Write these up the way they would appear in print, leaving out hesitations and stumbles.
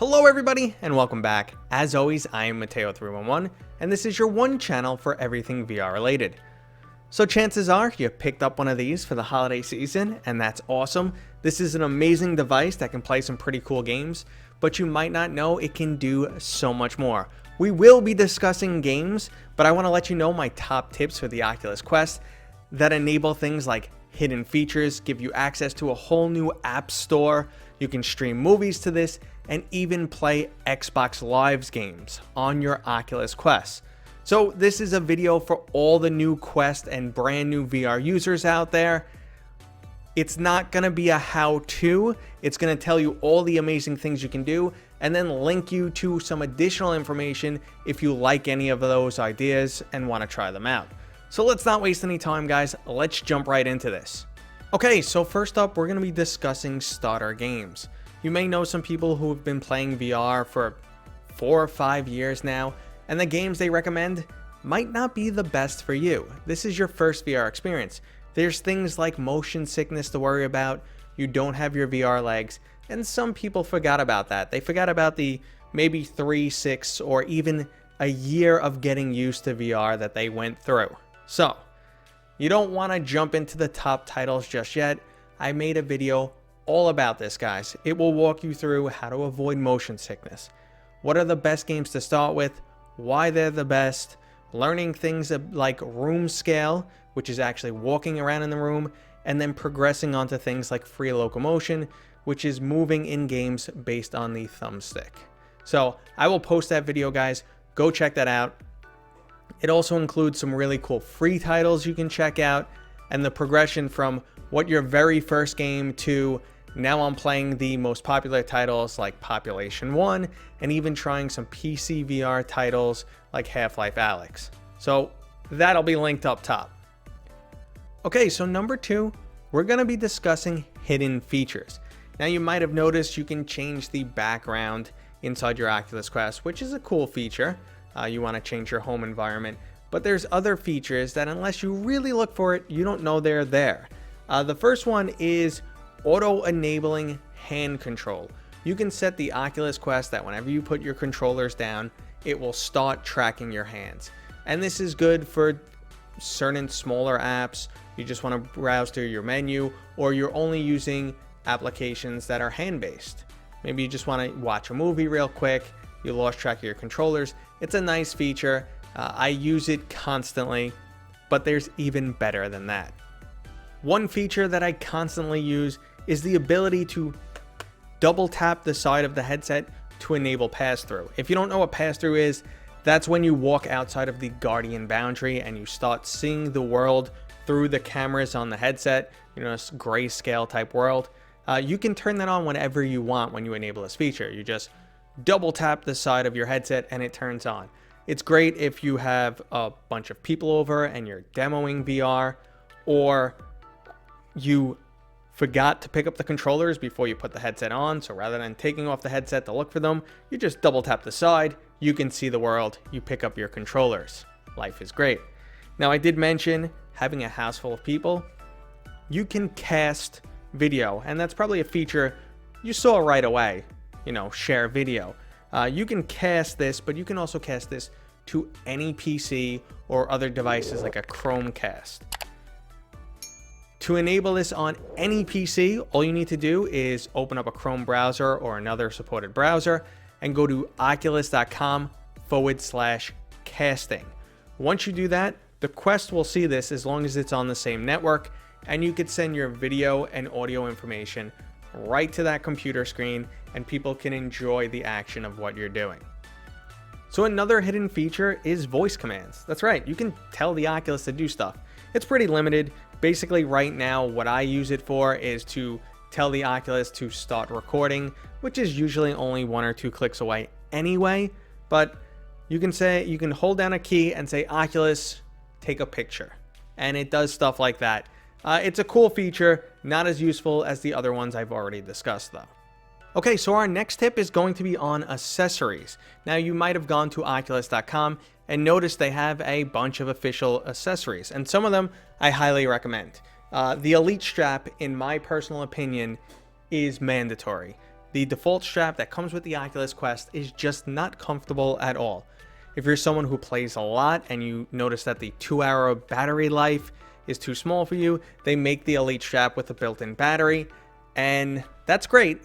Hello everybody and welcome back. As always, I am Mateo311 and this is your one channel for everything VR related. So chances are you picked up one of these for the holiday season and that's awesome. This is an amazing device that can play some pretty cool games, but you might not know it can do so much more. We will be discussing games, but I want to let you know my top tips for the Oculus Quest that enable things like hidden features, give you access to a whole new app store. You can stream movies to this and even play Xbox Live games on your Oculus Quest. So this is a video for all the new Quest and brand new VR users out there. It's not going to be a how-to. It's going to tell you all the amazing things you can do and then link you to some additional information if you like any of those ideas and want to try them out. So let's not waste any time, guys. Let's jump right into this. Okay, so first up, we're going to be discussing starter games. You may know some people who have been playing VR for 4 or 5 years now, and the games they recommend might not be the best for you. This is your first VR experience. There's things like motion sickness to worry about, you don't have your VR legs, and some people forgot about that. They forgot about the maybe 3, 6, or even a year of getting used to VR that they went through. So, you don't want to jump into the top titles just yet. I made a video all about this, guys. It will walk you through how to avoid motion sickness. What are the best games to start with? Why they're the best? Learning things like room scale, which is actually walking around in the room, and then progressing onto things like free locomotion, which is moving in games based on the thumbstick. So I will post that video, guys. Go check that out. It also includes some really cool free titles you can check out, and the progression from what your very first game to now I'm playing the most popular titles like Population 1 and even trying some PCVR titles like Half-Life Alyx. So that'll be linked up top. Okay, so number 2, we're going to be discussing hidden features. Now you might have noticed you can change the background inside your Oculus Quest, which is a cool feature. You want to change your home environment, but there's other features that unless you really look for it, you don't know they're there. The first one is auto-enabling hand control. You can set the Oculus Quest that whenever you put your controllers down, it will start tracking your hands. And this is good for certain smaller apps. You just want to browse through your menu, or you're only using applications that are hand-based. Maybe you just want to watch a movie real quick, you lost track of your controllers. It's a nice feature. I use it constantly, but there's even better than that. One feature that I constantly use is the ability to double tap the side of the headset to enable pass-through. If you don't know what pass-through is, that's when you walk outside of the Guardian boundary and you start seeing the world through the cameras on the headset, this grayscale type world. You can turn that on whenever you want when you enable this feature. You just double tap the side of your headset and it turns on. It's great if you have a bunch of people over and you're demoing VR, or you forgot to pick up the controllers before you put the headset on, so rather than taking off the headset to look for them, you just double tap the side, you can see the world, you pick up your controllers. Life is great. Now I did mention having a house full of people. You can cast video, and that's probably a feature you saw right away, share video. You can cast this, but you can also cast this to any PC or other devices like a Chromecast. To enable this on any PC, all you need to do is open up a Chrome browser or another supported browser and go to oculus.com/casting. Once you do that, the Quest will see this as long as it's on the same network, and you could send your video and audio information right to that computer screen and people can enjoy the action of what you're doing. So another hidden feature is voice commands. That's right, you can tell the Oculus to do stuff. It's pretty limited. Basically right now what I use it for is to tell the Oculus to start recording, which is usually only 1 or 2 clicks away anyway, but you can hold down a key and say, Oculus, take a picture. And it does stuff like that. It's a cool feature, not as useful as the other ones I've already discussed though. Okay, so our next tip is going to be on accessories. Now you might have gone to oculus.com and noticed they have a bunch of official accessories, and some of them I highly recommend. The Elite strap, in my personal opinion, is mandatory. the default strap that comes with the Oculus Quest is just not comfortable at all. If you're someone who plays a lot and you notice that the 2-hour battery life is too small for you, they make the Elite strap with a built-in battery, and that's great,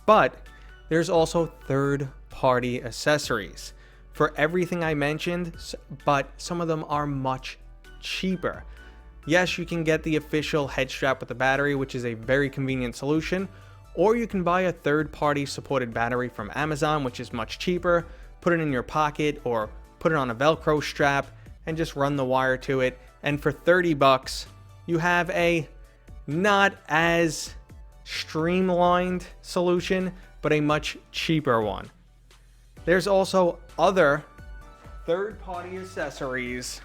but there's also third-party accessories for everything I mentioned, but some of them are much cheaper. Yes, you can get the official head strap with the battery, which is a very convenient solution, or you can buy a third-party supported battery from Amazon, which is much cheaper, put it in your pocket or put it on a Velcro strap and just run the wire to it. And for 30 bucks, you have a not as streamlined solution, but a much cheaper one. There's also other third-party accessories,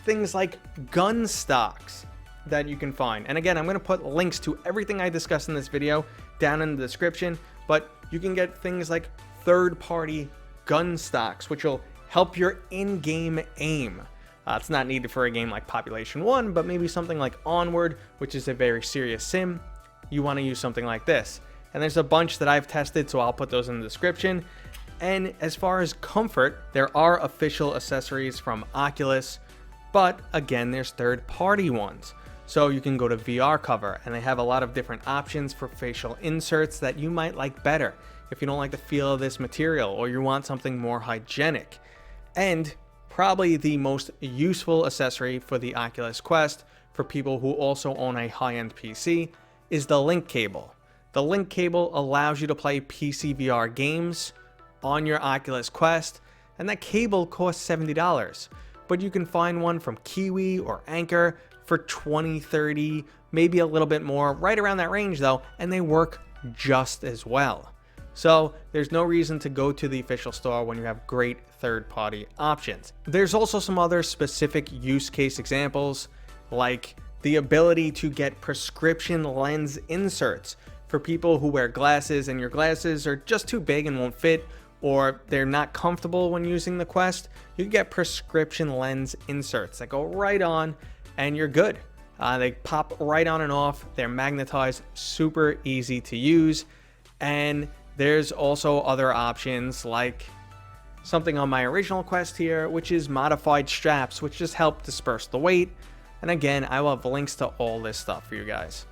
things like gun stocks that you can find. And again, I'm going to put links to everything I discussed in this video down in the description, but you can get things like third-party gun stocks, which will help your in-game aim. It's not needed for a game like Population 1, but maybe something like Onward, which is a very serious sim. You want to use something like this. And there's a bunch that I've tested, so I'll put those in the description. And as far as comfort, there are official accessories from Oculus, but again, there's third-party ones. So you can go to VR Cover, and they have a lot of different options for facial inserts that you might like better if you don't like the feel of this material or you want something more hygienic. And probably the most useful accessory for the Oculus Quest for people who also own a high-end PC is the link cable. The link cable allows you to play PCVR games on your Oculus Quest, and that cable costs $70. But you can find one from Kiwi or Anchor for $20, $30, maybe a little bit more, right around that range though, and they work just as well. So there's no reason to go to the official store when you have great third-party options. There's also some other specific use case examples, like the ability to get prescription lens inserts for people who wear glasses and your glasses are just too big and won't fit, or they're not comfortable when using the Quest. You can get prescription lens inserts that go right on and you're good. They pop right on and off. They're magnetized, super easy to use. And there's also other options like something on my original Quest here, which is modified straps, which just help disperse the weight. And again, I will have links to all this stuff for you guys.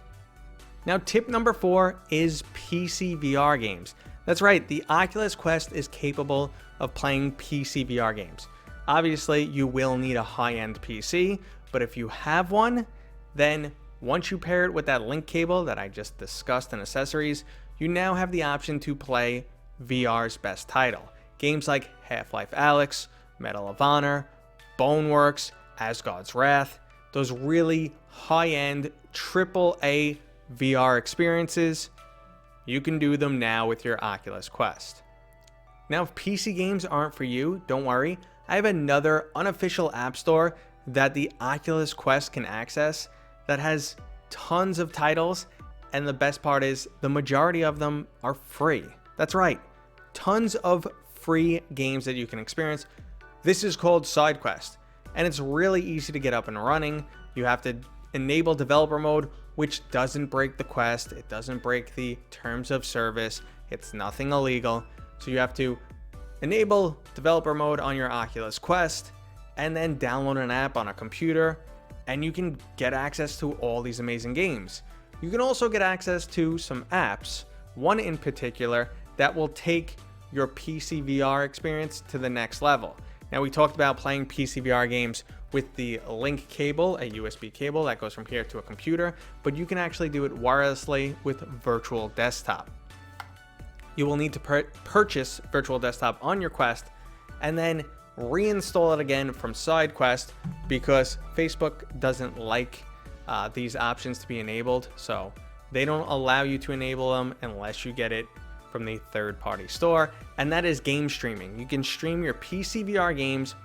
Now, tip number 4 is PCVR games. That's right, the Oculus Quest is capable of playing PCVR games. Obviously, you will need a high-end PC, but if you have one, then once you pair it with that link cable that I just discussed in accessories, you now have the option to play VR's best title. Games like Half-Life Alyx, Medal of Honor, Boneworks, Asgard's Wrath, those really high-end AAA VR experiences, you can do them now with your Oculus Quest. Now, if PC games aren't for you, don't worry. I have another unofficial app store that the Oculus Quest can access that has tons of titles, and the best part is the majority of them are free. That's right, tons of free games that you can experience. This is called SideQuest, and it's really easy to get up and running. You have to enable developer mode, which doesn't break the Quest. It doesn't break the terms of service. It's nothing illegal. So you have to enable developer mode on your Oculus Quest and then download an app on a computer, and you can get access to all these amazing games. You can also get access to some apps, one in particular that will take your PCVR experience to the next level. Now, we talked about playing PCVR games with the link cable, a USB cable that goes from here to a computer, but you can actually do it wirelessly with Virtual Desktop. You will need to purchase Virtual Desktop on your Quest and then reinstall it again from SideQuest because Facebook doesn't like these options to be enabled, so they don't allow you to enable them unless you get it from the third-party store, and that is game streaming. You can stream your PCVR games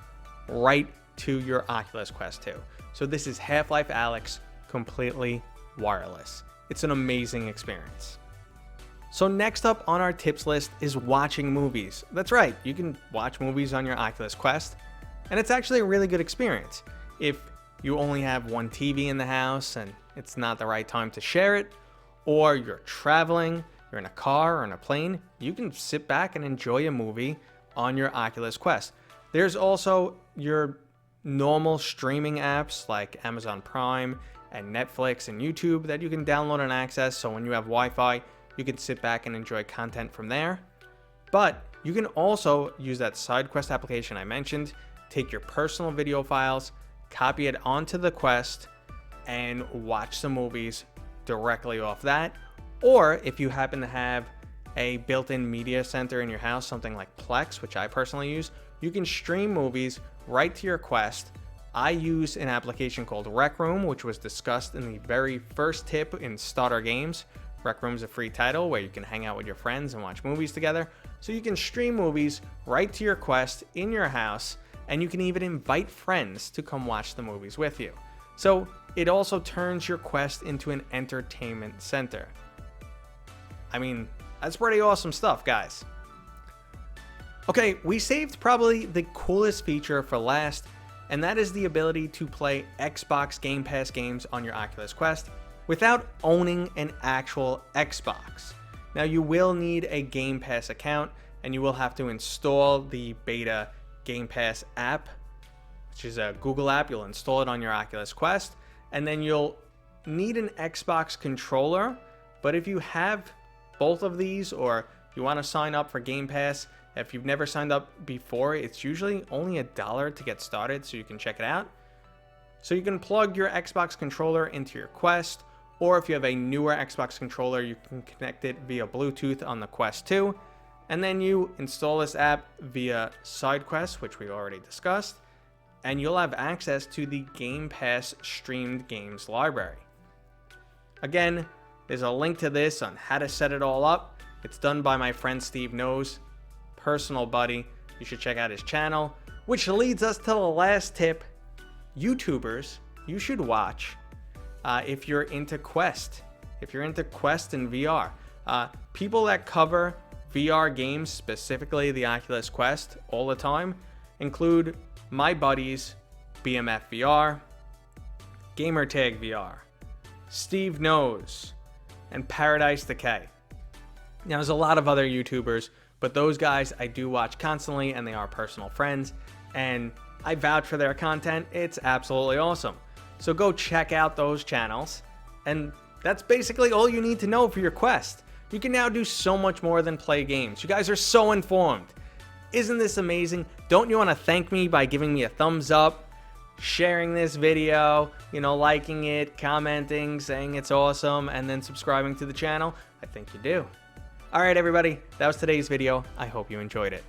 right to your Oculus Quest 2. So this is Half-Life Alyx completely wireless. It's an amazing experience. So next up on our tips list is watching movies. That's right, you can watch movies on your Oculus Quest, and it's actually a really good experience. If you only have one TV in the house and it's not the right time to share it, or you're traveling you're in a car or in a plane, you can sit back and enjoy a movie on your Oculus Quest. There's also your normal streaming apps like Amazon Prime and Netflix and YouTube that you can download and access. So when you have Wi-Fi, you can sit back and enjoy content from there. But you can also use that side quest application I mentioned, take your personal video files, copy it onto the Quest, and watch some movies directly off that. Or if you happen to have a built-in media center in your house, something like Plex, which I personally use, you can stream movies right to your Quest. I use an application called Rec Room, which was discussed in the very first tip in Starter Games. Rec Room's a free title where you can hang out with your friends and watch movies together. So you can stream movies right to your Quest in your house, and you can even invite friends to come watch the movies with you. So it also turns your Quest into an entertainment center. I mean, that's pretty awesome stuff, guys. Okay, we saved probably the coolest feature for last, and that is the ability to play Xbox Game Pass games on your Oculus Quest without owning an actual Xbox. Now, you will need a Game Pass account, and you will have to install the beta Game Pass app, which is a Google app. You'll install it on your Oculus Quest, and then you'll need an Xbox controller. But if you have both of these, or you want to sign up for Game Pass, if you've never signed up before, it's usually only $1 to get started, so you can check it out. So you can plug your Xbox controller into your Quest, or if you have a newer Xbox controller, you can connect it via Bluetooth on the Quest 2, and then you install this app via SideQuest, which we already discussed, and you'll have access to the Game Pass streamed games library. Again, there's a link to this on how to set it all up. It's done by my friend Steve Knows, personal buddy. You should check out his channel, which leads us to the last tip. YouTubers, you should watch if you're into Quest. If you're into Quest and VR. People that cover VR games, specifically the Oculus Quest, all the time, include my buddies, BMF VR, Gamertag VR, Steve Knows, and Paradise Decay. Now, there's a lot of other YouTubers, but those guys I do watch constantly, and they are personal friends, and I vouch for their content. It's absolutely awesome. So go check out those channels, and that's basically all you need to know for your Quest. You can now do so much more than play games. You guys are so informed. Isn't this amazing? Don't you want to thank me by giving me a thumbs up, sharing this video, liking it, commenting, saying it's awesome, and then subscribing to the channel? I think you do. All right, everybody, that was today's video. I hope you enjoyed it.